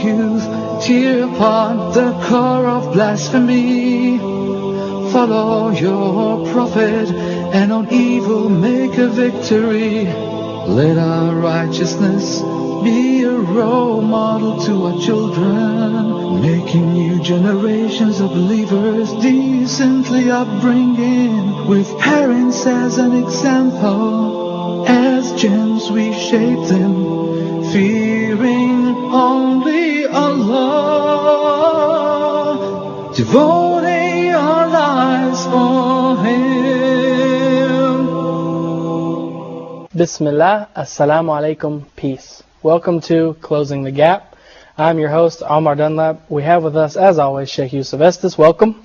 youth, tear apart the core of blasphemy. Follow your prophet, and on evil make a victory. Let our righteousness be a role model to our children, making new generations of believers decently upbringing, with parents as an example. As gems we shape them, fearing only Allah, devoting our lives for Him. Bismillah, Assalamu alaikum, peace. Welcome to Closing the Gap. I'm your host, Omar Dunlap. We have with us, as always, Sheikh Yusuf Estes. Welcome.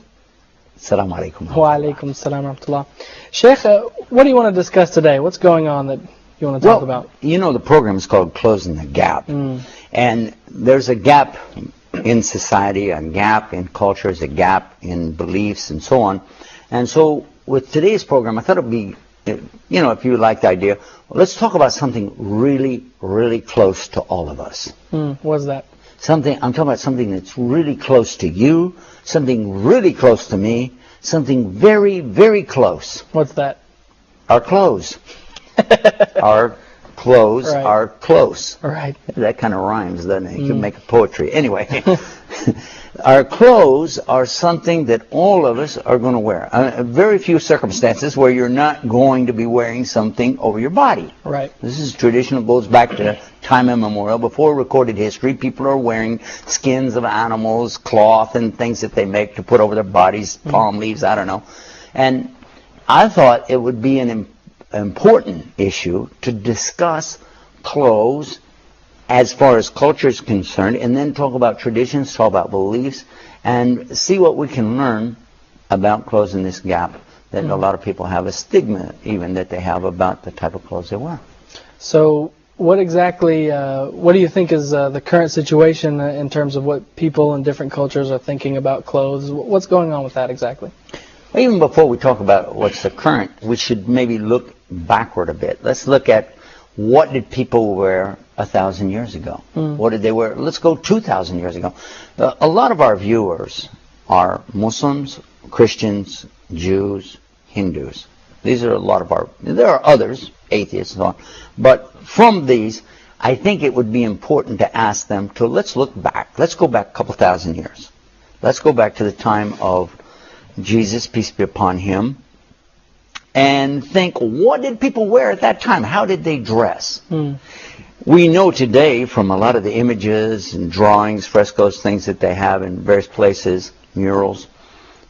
Assalamu alaikum. Wa alaikum assalam wa rahmatullah. Sheikh, what do you want to discuss today? What's going on that you want to talk about? You know, the program is called Closing the Gap. And there's a gap in society, a gap in cultures, a gap in beliefs, and so on. And so with today's program, I thought it would be, you know, if you like the idea, let's talk about something really, really close to all of us. What's that? I'm talking about something that's really close to you, something really close to me, something very, very close. What's that? Our clothes. Our clothes Right. are close. Right. That kind of rhymes, doesn't it? You can make a poetry. Anyway, our clothes are something that all of us are going to wear. Very few circumstances where you're not going to be wearing something over your body. Right. This is traditional, goes back to time immemorial. Before recorded history, people are wearing skins of animals, cloth, and things that they make to put over their bodies, palm leaves, I don't know. And I thought it would be an important issue to discuss clothes as far as culture is concerned, and then talk about traditions, talk about beliefs, and see what we can learn about closing this gap that a lot of people have, a stigma even that they have about the type of clothes they wear. So what exactly, what do you think is the current situation in terms of what people in different cultures are thinking about clothes? What's going on with that exactly? Even before we talk about what's the current, we should maybe look backward a bit. Let's look at what did people wear 1,000 years ago? What did they wear? Let's go 2,000 years ago. A lot of our viewers are Muslims, Christians, Jews, Hindus. These are a lot of our, there are others, atheists and so on. But from these, I think it would be important to ask them to, let's look back. Let's go back a couple thousand years. Let's go back to the time of Jesus, peace be upon him, and think, what did people wear at that time? How did they dress? We know today from a lot of the images and drawings, frescoes, things that they have in various places, murals,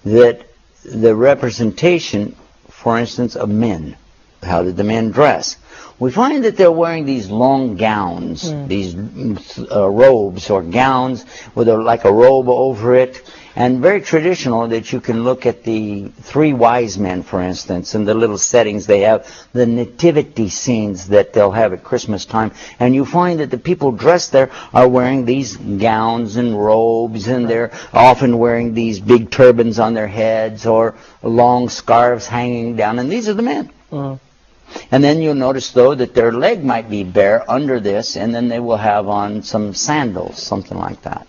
that the representation, for instance, of men, how did the men dress? We find that they're wearing these long gowns, these robes or gowns with like a robe over it. And very traditional that you can look at the three wise men, for instance, and the little settings they have, the nativity scenes that they'll have at Christmas time. And you find that the people dressed there are wearing these gowns and robes, and they're often wearing these big turbans on their heads or long scarves hanging down. And these are the men. And then you'll notice, though, that their leg might be bare under this, and then they will have on some sandals, something like that.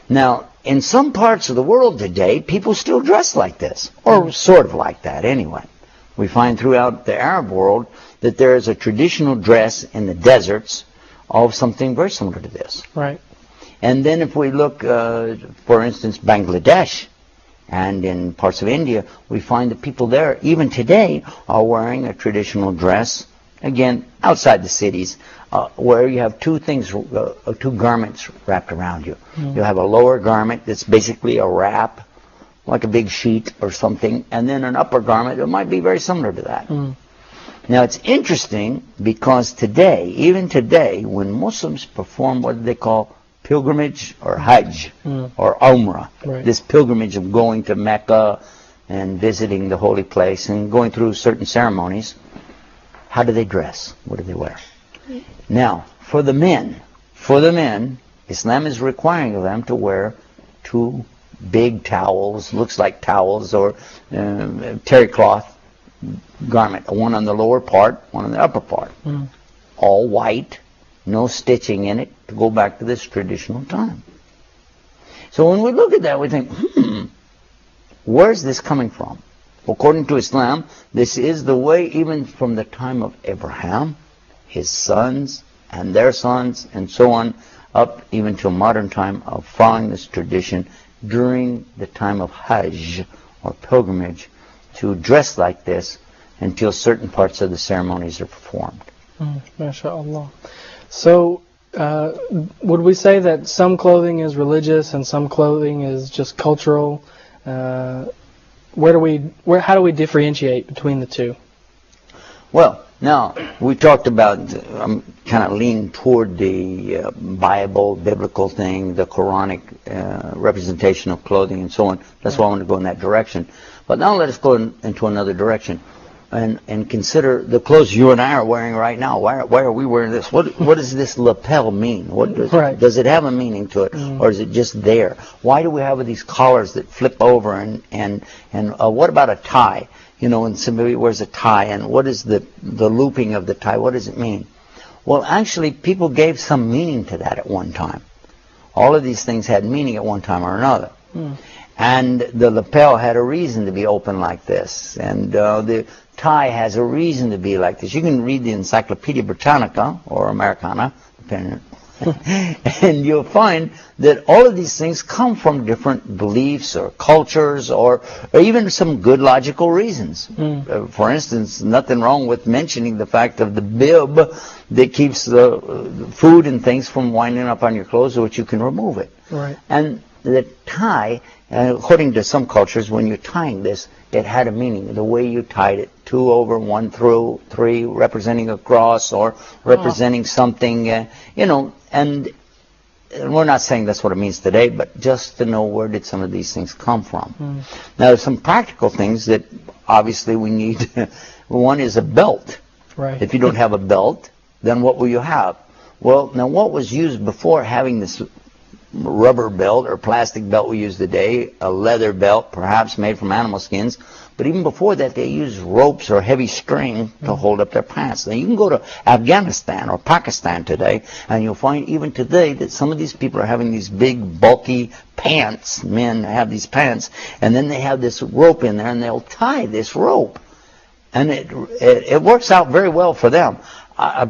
Now, in some parts of the world today, people still dress like this, or sort of like that anyway. We find throughout the Arab world that there is a traditional dress in the deserts of something very similar to this. Right. And then if we look, for instance, Bangladesh and in parts of India, we find that people there, even today, are wearing a traditional dress, again, outside the cities, where you have two things, two garments wrapped around you. You have a lower garment that's basically a wrap, like a big sheet or something, and then an upper garment that might be very similar to that. Now, it's interesting because today, even today, when Muslims perform what they call pilgrimage or Hajj or Umrah, this pilgrimage of going to Mecca and visiting the holy place and going through certain ceremonies, how do they dress? What do they wear? Now, for the men, Islam is requiring of them to wear two big towels, looks like towels or terry cloth garment, one on the lower part, one on the upper part, all white, no stitching in it, to go back to this traditional time. So when we look at that, we think, where's this coming from? According to Islam, this is the way even from the time of Abraham, his sons, and their sons, and so on, up even to modern time of following this tradition during the time of Hajj, or pilgrimage, to dress like this until certain parts of the ceremonies are performed. MashaAllah. So, would we say that some clothing is religious and some clothing is just cultural? How do we differentiate between the two? Well, now, we talked about, I'm kind of leaning toward the Bible, biblical thing, the Quranic representation of clothing and so on. That's why I want to go in that direction. But now let us go into another direction and consider the clothes you and I are wearing right now. Why are we wearing this? What does this lapel mean? Does it have a meaning to it, or is it just there? Why do we have these collars that flip over, and what about a tie? You know, when somebody wears a tie, and what is the looping of the tie? What does it mean? Well, actually, people gave some meaning to that at one time. All of these things had meaning at one time or another. And the lapel had a reason to be open like this, and the tie has a reason to be like this. You can read the Encyclopedia Britannica, or Americana, depending and you'll find that all of these things come from different beliefs or cultures or even some good logical reasons. For instance, nothing wrong with mentioning the fact of the bib that keeps the food and things from winding up on your clothes so that you can remove it. Right. And the tie, according to some cultures, when you're tying this, it had a meaning. The way you tied it, 2 over, 1 through, 3 representing a cross or representing something, you know, and we're not saying that's what it means today, but just to know where did some of these things come from. Now, there's some practical things that obviously we need. One is a belt. Right. If you don't have a belt, then what will you have? Well, now what was used before having this rubber belt or plastic belt we use today, a leather belt, perhaps made from animal skins, but even before that they used ropes or heavy string to hold up their pants. Now you can go to Afghanistan or Pakistan today and you'll find even today that some of these people are having these big bulky pants. Men have these pants, and then they have this rope in there and they'll tie this rope, and it works out very well for them.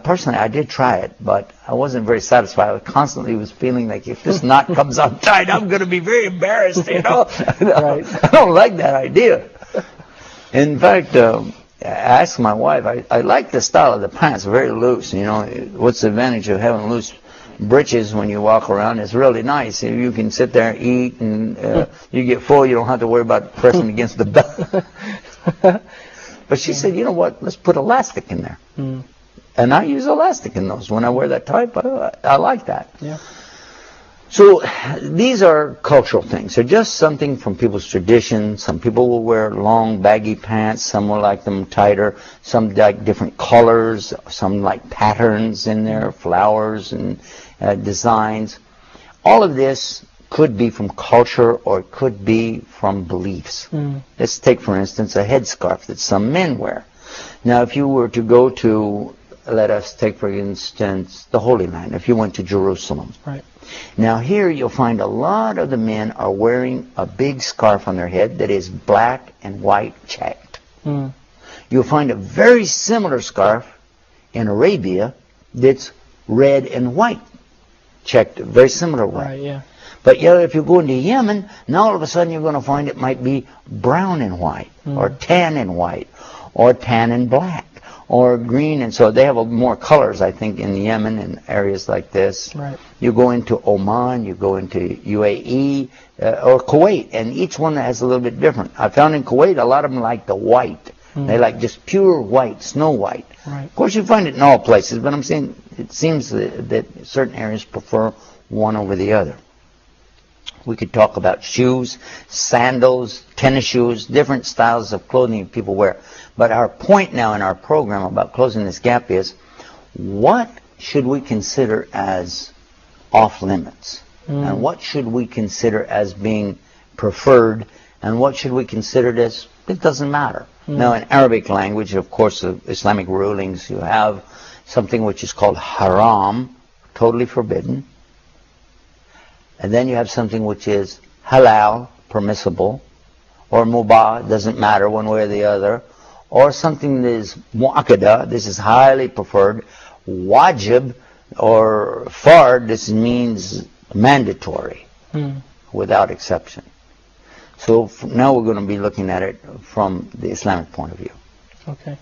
Personally, I did try it, but I wasn't very satisfied. I constantly was feeling like if this knot comes untied, I'm going to be very embarrassed, you know. Right. I don't like that idea. In fact, I asked my wife, I like the style of the pants, very loose, you know. What's the advantage of having loose breeches when you walk around? It's really nice. You can sit there and eat, and you get full. You don't have to worry about pressing against the belt. But she said, you know what, let's put elastic in there. And I use elastic in those. When I wear that type, I like that. Yeah. So these are cultural things. They're just something from people's tradition. Some people will wear long, baggy pants. Some will like them tighter. Some like different colors. Some like patterns in there, flowers and designs. All of this could be from culture or it could be from beliefs. Let's take, for instance, a headscarf that some men wear. Now, if you were to go to, let us take, for instance, the Holy Land, if you went to Jerusalem. Right. Now, here you'll find a lot of the men are wearing a big scarf on their head that is black and white checked. You'll find a very similar scarf in Arabia that's red and white checked, very similar way. Right, yeah. But yet, if you go into Yemen, now all of a sudden you're going to find it might be brown and white, or tan and white, or tan and black, or green. And so they have more colors, I think, in Yemen and areas like this. Right. You go into Oman, you go into UAE, or Kuwait, and each one has a little bit different. I found in Kuwait, a lot of them like the white. They like just pure white, snow white. Right. Of course, you find it in all places, but I'm saying it seems that certain areas prefer one over the other. We could talk about shoes, sandals, tennis shoes, different styles of clothing people wear. But our point now in our program about closing this gap is, what should we consider as off limits? And what should we consider as being preferred? And what should we consider as, it doesn't matter? Now, in Arabic language, of course, the Islamic rulings, you have something which is called haram, totally forbidden. And then you have something which is halal, permissible, or mubah, doesn't matter one way or the other, or something that is mu'akkada, this is highly preferred, wajib, or fard, this means mandatory, without exception. So now we're going to be looking at it from the Islamic point of view. Okay.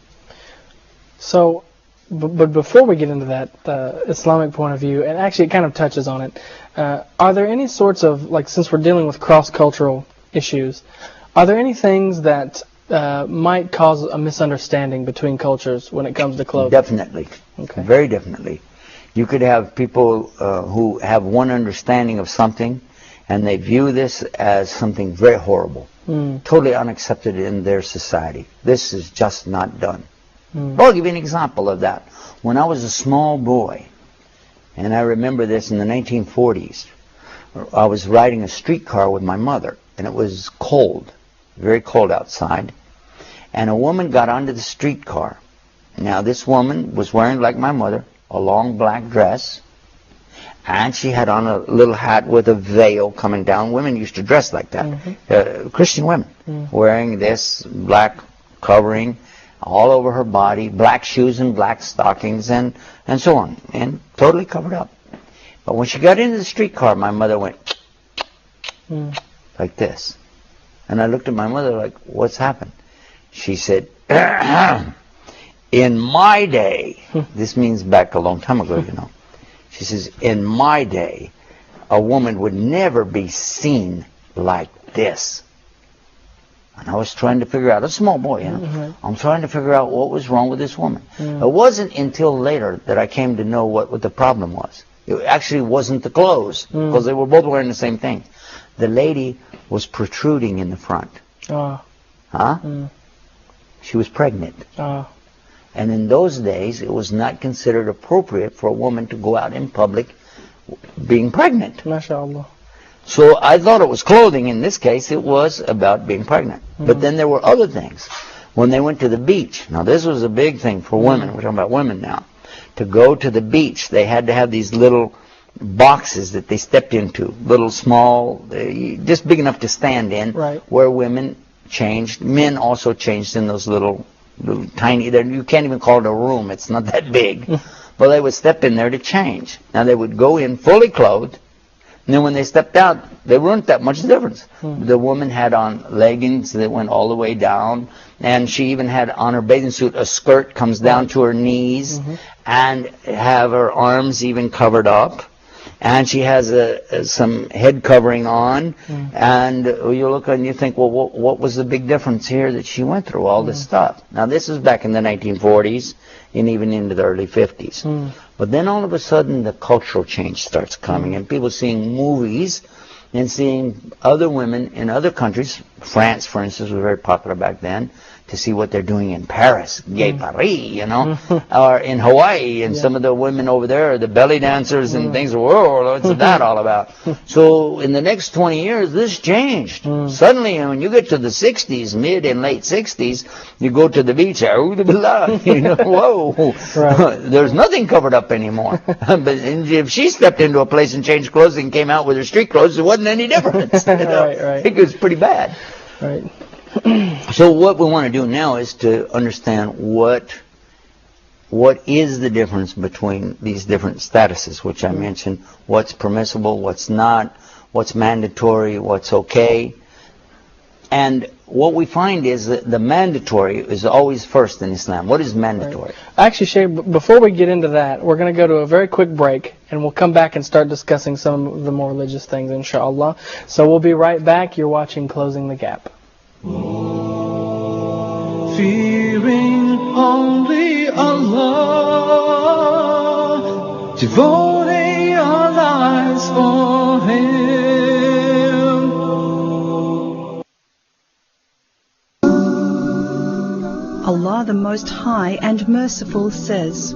So, but before we get into that Islamic point of view, and actually it kind of touches on it, are there any sorts of, like, since we're dealing with cross-cultural issues, are there any things that might cause a misunderstanding between cultures when it comes to clothing? Definitely. Okay. Very definitely. You could have people who have one understanding of something, and they view this as something very horrible, totally unaccepted in their society. This is just not done. I'll give you an example of that. When I was a small boy, and I remember this in the 1940s, I was riding a streetcar with my mother, and it was cold, very cold outside, and a woman got onto the streetcar. Now, this woman was wearing, like my mother, a long black dress, and she had on a little hat with a veil coming down. Women used to dress like that. Christian women wearing this black covering all over her body, black shoes and black stockings and so on, and totally covered up. But when she got into the streetcar, my mother went like this. And I looked at my mother like, what's happened? She said, in my day, this means back a long time ago, you know. She says, in my day, a woman would never be seen like this. And I was trying to figure out, a small boy, you know, I'm trying to figure out what was wrong with this woman. It wasn't until later that I came to know what the problem was. It actually wasn't the clothes, because they were both wearing the same thing. The lady was protruding in the front. She was pregnant. And in those days, it was not considered appropriate for a woman to go out in public being pregnant. MashaAllah. So I thought it was clothing. In this case, it was about being pregnant. But then there were other things. When they went to the beach, now this was a big thing for women. We're talking about women now. To go to the beach, they had to have these little boxes that they stepped into, little small, just big enough to stand in, where women changed. Men also changed in those little tiny, you can't even call it a room, it's not that big. But they would step in there to change. Now they would go in fully clothed, and then when they stepped out, there weren't that much difference. The woman had on leggings that went all the way down, and she even had on her bathing suit a skirt comes down to her knees, and have her arms even covered up. And she has some head covering on, and you look and you think, well, what was the big difference here that she went through all this stuff? Now, this is back in the 1940s and even into the early 50s. But then all of a sudden, the cultural change starts coming, and people seeing movies and seeing other women in other countries. France, for instance, was very popular back then, to see what they're doing in Paris, Gay Paris, you know, or in Hawaii, and some of the women over there, the belly dancers and things. Whoa, what's that all about? So in the next 20 years, this changed. Suddenly, when you get to the 60s, mid and late 60s, you go to the beach, you know, whoa, there's nothing covered up anymore. But if she stepped into a place and changed clothes and came out with her street clothes, there wasn't any difference. You know? It was pretty bad. So what we want to do now is to understand what is the difference between these different statuses, which I mentioned, what's permissible, what's not, what's mandatory, what's okay. And what we find is that the mandatory is always first in Islam. What is mandatory? Actually, Sheikh, before we get into that, we're going to go to a very quick break, and we'll come back and start discussing some of the more religious things, inshallah. So we'll be right back. You're watching Closing the Gap. Fearing only Allah, devoting our lives for Him. Allah the Most High and Merciful says,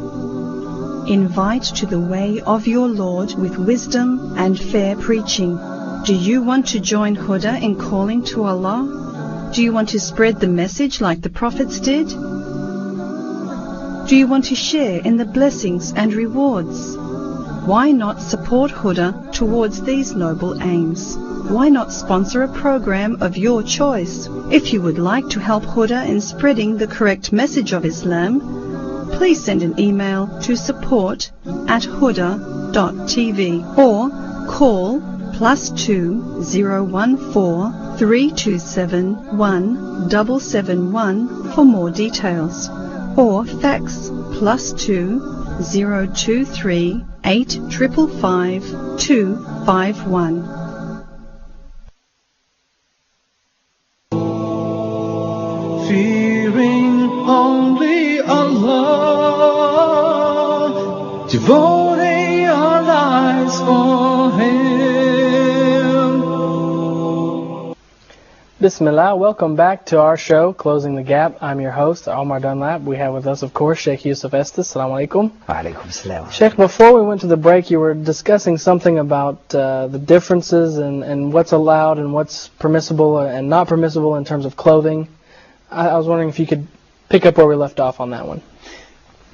invite to the way of your Lord with wisdom and fair preaching. Do you want to join Huda in calling to Allah? Do you want to spread the message like the prophets did? Do you want to share in the blessings and rewards? Why not support Huda towards these noble aims? Why not sponsor a program of your choice? If you would like to help Huda in spreading the correct message of Islam, please send an email to support@huda.tv or call +2 014 327 1771 for more details, or fax +2 023 855 251. Fearing only Allah, devoting our lives for Him. Bismillah, welcome back to our show, Closing the Gap. I'm your host, Omar Dunlap. We have with us, of course, Sheikh Yusuf Estes. Assalamu alaikum. Wa alaikum assalam. Sheikh, before we went to the break, you were discussing something about the differences and what's allowed and what's permissible and not permissible in terms of clothing. I was wondering if you could pick up where we left off on that one.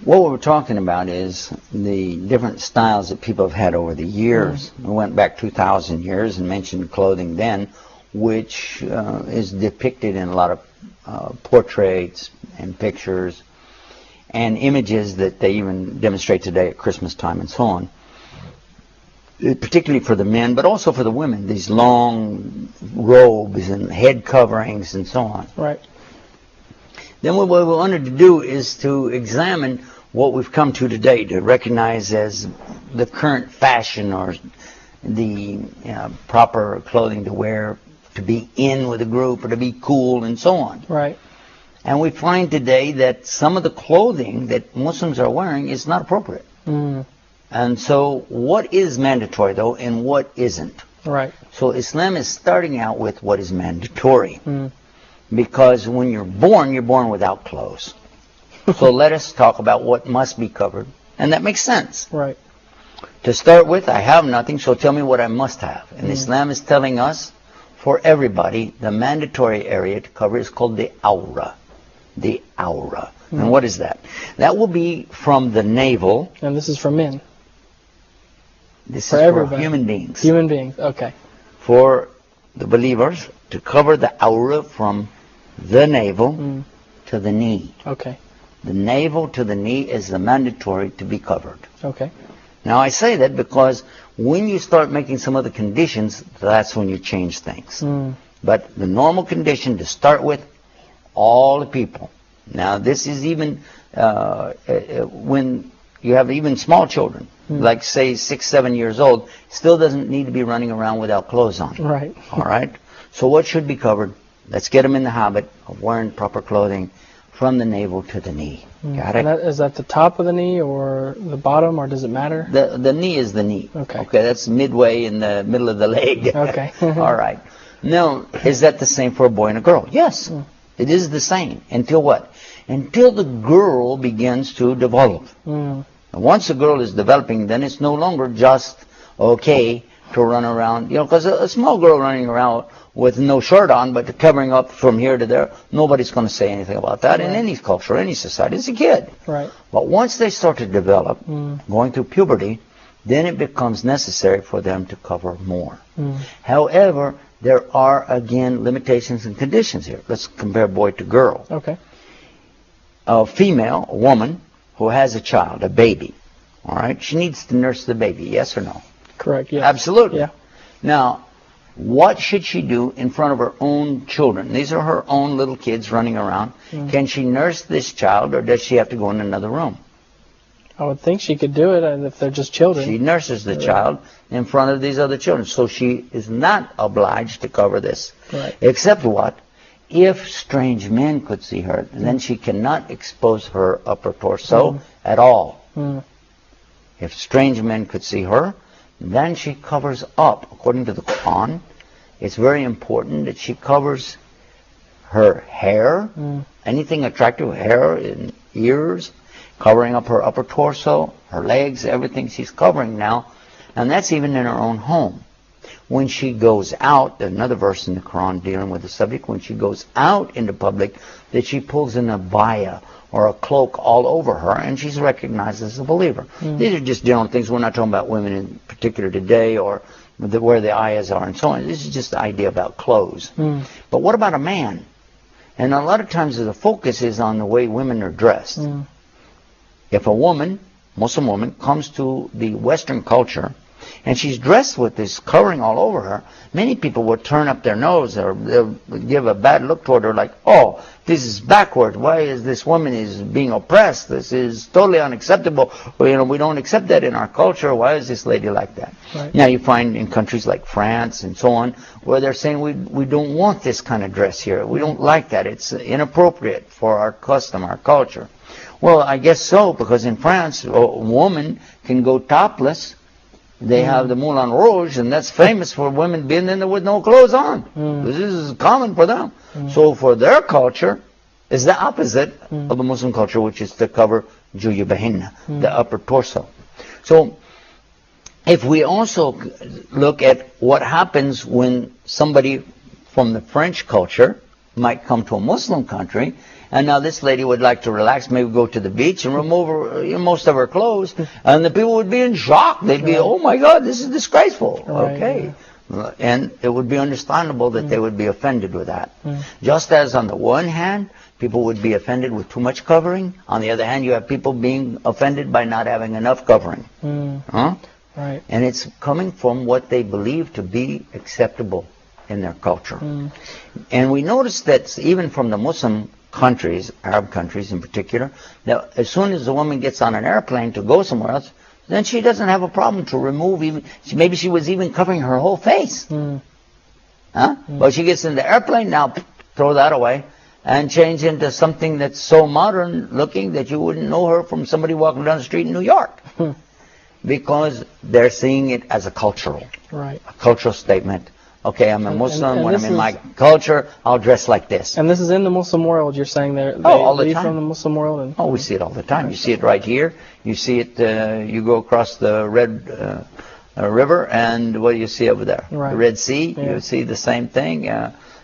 What we're talking about is the different styles that people have had over the years. We went back 2,000 years and mentioned clothing then, which is depicted in a lot of portraits and pictures and images that they even demonstrate today at Christmas time and so on. Particularly for the men, but also for the women, these long robes and head coverings and so on. Right. Then what we wanted to do is to examine what we've come to today, to recognize as the current fashion or the proper clothing to wear, to be in with a group or to be cool and so on. Right. And we find today that some of the clothing that Muslims are wearing is not appropriate. And so what is mandatory though and what isn't? Right. So Islam is starting out with what is mandatory. Because when you're born without clothes. So let us talk about what must be covered. And that makes sense. Right. To start with, I have nothing, so tell me what I must have. And Islam is telling us, for everybody, the mandatory area to cover is called the awra. The awra. And what is that? That will be from the navel. And this is for men. This For is everybody. for human beings. Human beings. Okay. For the believers, to cover the awra from the navel to the knee. Okay. The navel to the knee is the mandatory to be covered. Okay. Now I say that because when you start making some other conditions, that's when you change things. But the normal condition to start with, all the people. Now this is even when you have even small children, like say 6, 7 years old, still doesn't need to be running around without clothes on. Right. All right? So what should be covered? Let's get them in the habit of wearing proper clothing from the navel to the knee. Got it? And is that the top of the knee or the bottom, or does it matter? The knee is the knee. Okay. Okay, that's midway in the middle of the leg. Okay. All right. Now, is that the same for a boy and a girl? Yes. It is the same. Until what? Until the girl begins to develop. And once the girl is developing, then it's no longer just okay to run around, because a small girl running around with no shirt on, but covering up from here to there, nobody's going to say anything about that in any culture, any society. It's a kid. Right. But once they start to develop, going through puberty, then it becomes necessary for them to cover more. However, there are, again, limitations and conditions here. Let's compare boy to girl. Okay. A female, a woman, who has a child, a baby, all right, she needs to nurse the baby, yes or no? Correct. Yes. Absolutely. Yeah. Now, what should she do in front of her own children? These are her own little kids running around. Can she nurse this child, or does she have to go in another room? I would think she could do it if they're just children. She nurses the child in front of these other children. So she is not obliged to cover this. Right. Except what? If strange men could see her, then she cannot expose her upper torso at all. If strange men could see her, then she covers up. According to the Quran, it's very important that she covers her hair, anything attractive, hair and ears, covering up her upper torso, her legs, everything she's covering now. And that's even in her own home. when she goes out, another verse in the Quran dealing with the subject, when she goes out into public, that she pulls an abaya or a cloak all over her, and she's recognized as a believer. These are just general things. We're not talking about women in particular today or where the ayahs are and so on. This is just the idea about clothes. But what about a man? And a lot of times the focus is on the way women are dressed. If a woman, Muslim woman, comes to the Western culture and she's dressed with this covering all over her, many people will turn up their nose or they'll give a bad look toward her like, oh, this is backward. Why is this woman is being oppressed? This is totally unacceptable. Well, we don't accept that in our culture. Why is this lady like that? Right. Now you find in countries like France and so on where they're saying we don't want this kind of dress here. We don't like that. It's inappropriate for our custom, our culture. Well, I guess so, because in France, a woman can go topless. They have the Moulin Rouge, and that's famous for women being in there with no clothes on. This is common for them. So for their culture, it's the opposite of the Muslim culture, which is to cover juyubahinna, the upper torso. So if we also look at what happens when somebody from the French culture might come to a Muslim country, and now this lady would like to relax, maybe go to the beach and remove her, most of her clothes, and the people would be in shock. They'd be, oh my God, this is disgraceful. Right, okay. And it would be understandable that they would be offended with that. Just as on the one hand, people would be offended with too much covering. On the other hand, you have people being offended by not having enough covering. Right. And it's coming from what they believe to be acceptable in their culture. And we notice that even from the Muslim countries, Arab countries in particular, that as soon as a woman gets on an airplane to go somewhere else, then she doesn't have a problem to remove even, maybe she was even covering her whole face. But she gets in the airplane, now throw that away and change into something that's so modern looking that you wouldn't know her from somebody walking down the street in New York. Because they're seeing it as a cultural statement. Okay, I'm a Muslim. When I'm in my culture, I'll dress like this. And this is in the Muslim world, you're saying they all the leave time. from the Muslim world? And, we see it all the time. You see it right here. You see it, you go across the Red River, and what do you see over there? Right. The Red Sea. You see the same thing.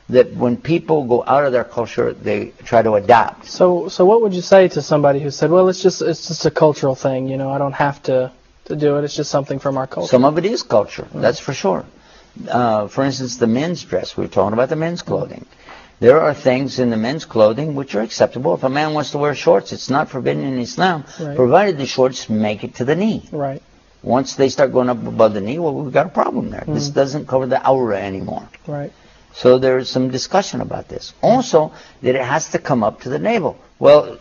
That when people go out of their culture, they try to adapt. So what would you say to somebody who said, well, it's just a cultural thing, I don't have to do it, it's just something from our culture? Some of it is culture, that's for sure. For instance, the men's dress. We were talking about the men's clothing. There are things in the men's clothing which are acceptable. If a man wants to wear shorts, it's not forbidden in Islam, provided the shorts make it to the knee. Right. Once they start going up above the knee, well, we've got a problem there. This doesn't cover the aura anymore. Right. So there's some discussion about this. Also, that it has to come up to the navel. Well,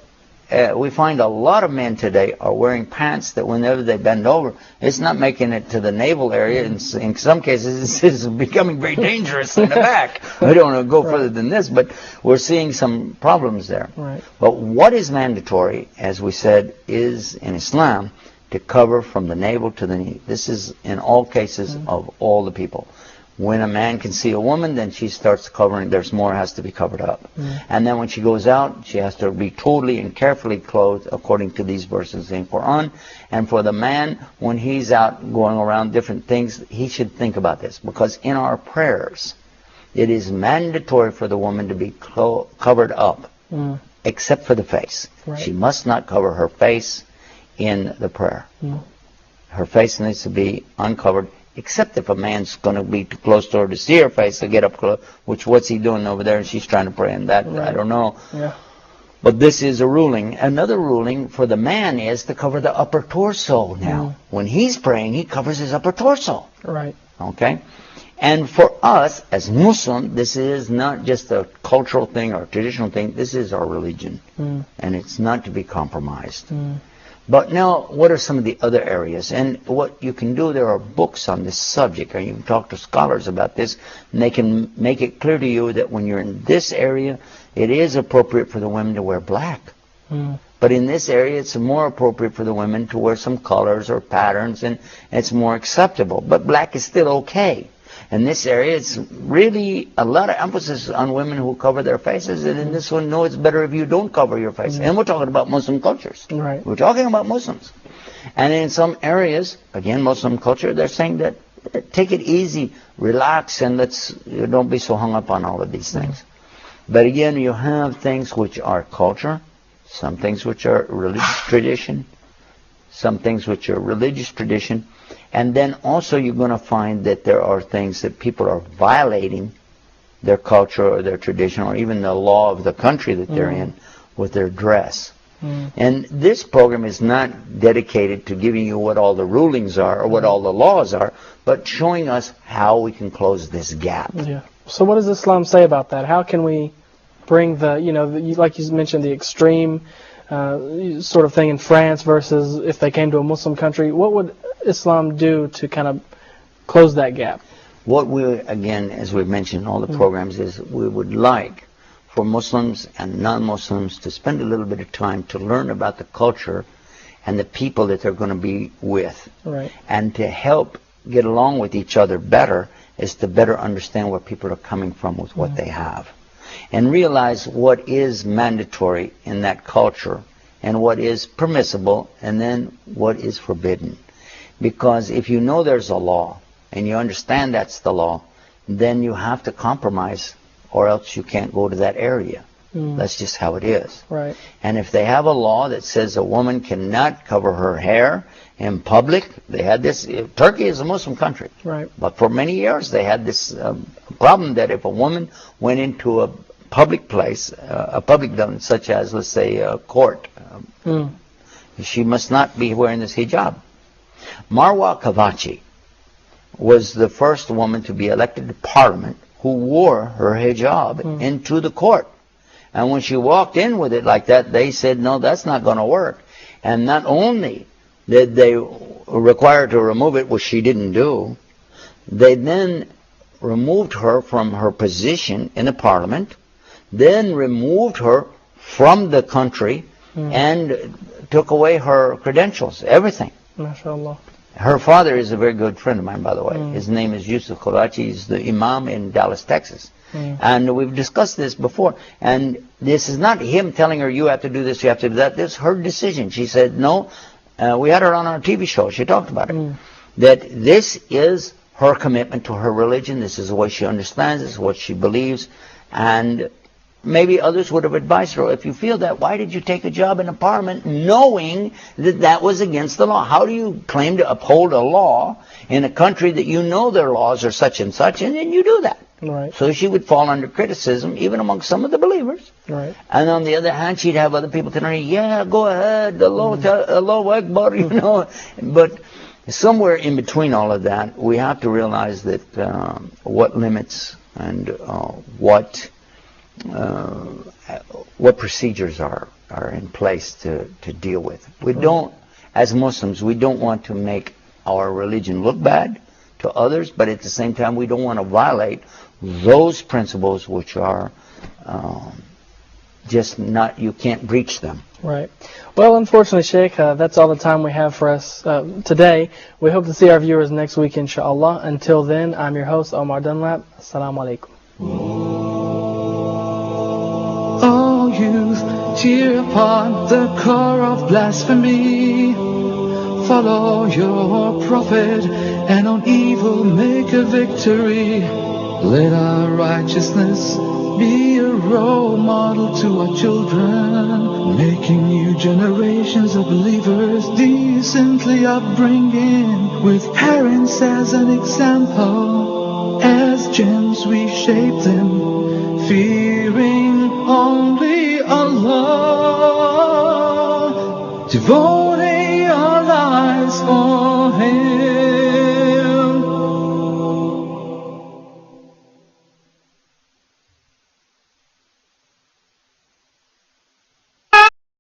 we find a lot of men today are wearing pants that whenever they bend over, it's not making it to the navel area. In some cases, it's becoming very dangerous in the back. We don't want to go further than this, but we're seeing some problems there. Right. But what is mandatory, as we said, is in Islam to cover from the navel to the knee. This is in all cases of all the people. When a man can see a woman, then she starts covering. There's more has to be covered up. And then when she goes out, she has to be totally and carefully clothed according to these verses in Quran. And for the man, when he's out going around different things, he should think about this. Because in our prayers, it is mandatory for the woman to be covered up, except for the face. Right. She must not cover her face in the prayer. Her face needs to be uncovered, except if a man's going to be too close to her to see her face to get up close, which what's he doing over there? And she's trying to pray, and that, I don't know. Yeah. But this is a ruling. Another ruling for the man is to cover the upper torso now. When he's praying, he covers his upper torso. Right. Okay? And for us, as Muslim, this is not just a cultural thing or a traditional thing. This is our religion. And it's not to be compromised. But now, what are some of the other areas? And what you can do, there are books on this subject, and you can talk to scholars about this, and they can make it clear to you that when you're in this area, it is appropriate for the women to wear black. But in this area, it's more appropriate for the women to wear some colors or patterns, and it's more acceptable. But black is still okay. In this area, it's really a lot of emphasis on women who cover their faces, and in this one, no, it's better if you don't cover your face. And we're talking about Muslim cultures. Right. We're talking about Muslims. And in some areas, again, Muslim culture, they're saying that take it easy, relax, and don't be so hung up on all of these things. But again, you have things which are culture, some things which are religious tradition, some things which are religious tradition, and then also you're going to find that there are things that people are violating their culture or their tradition or even the law of the country that they're in with their dress. And this program is not dedicated to giving you what all the rulings are or what all the laws are, but showing us how we can close this gap. Yeah. So what does Islam say about that? How can we bring like you mentioned, the extreme sort of thing in France versus if they came to a Muslim country? What would Islam do to kind of close that gap? What we, again, as we've mentioned in all the programs, is we would like for Muslims and non-Muslims to spend a little bit of time to learn about the culture and the people that they're going to be with. Right. And to help get along with each other better is to better understand where people are coming from with what they have. And realize what is mandatory in that culture and what is permissible and then what is forbidden. Because if you know there's a law and you understand that's the law, then you have to compromise or else you can't go to that area. That's just how it is. Right. And if they have a law that says a woman cannot cover her hair in public, they had this. Turkey is a Muslim country. Right. But for many years they had this problem that if a woman went into a public place, a public building, such as, let's say, a court, she must not be wearing this hijab. Marwa Kavachi was the first woman to be elected to parliament who wore her hijab into the court. And when she walked in with it like that, they said, no, that's not going to work. And not only did they require her to remove it, which she didn't do, they then removed her from her position in the parliament, then removed her from the country and took away her credentials, everything. MashaAllah. Her father is a very good friend of mine, by the way. His name is Yusuf. He's the imam in Dallas, Texas. And we've discussed this before. And this is not him telling her, you have to do this, you have to do that. This is her decision. She said, no. We had her on our TV show. She talked about it. That this is her commitment to her religion. This is the way she understands. This is what she believes. And maybe others would have advised her, if you feel that, why did you take a job in a parliament knowing that that was against the law? How do you claim to uphold a law in a country that you know their laws are such and such, and then you do that? Right. So she would fall under criticism, even among some of the believers. Right. And on the other hand, she'd have other people telling her, yeah, go ahead, Allahu Akbar, you know. But somewhere in between all of that, we have to realize that what limits and what procedures are in place to deal with. We don't, as Muslims, we don't want to make our religion look bad to others, but at the same time, we don't want to violate those principles which are just not, you can't breach them. Right. Well, unfortunately, Sheikh, that's all the time we have for us today. We hope to see our viewers next week, inshallah. Until then, I'm your host, Omar Dunlap. Assalamu alaikum. O youth, cheer upon the core of blasphemy. Follow your prophet, and on evil make a victory. Let our righteousness be a role model to our children, making new generations of believers decently upbringing, with parents as an example. As gems we shape them, fearing only Allah, devoting our lives for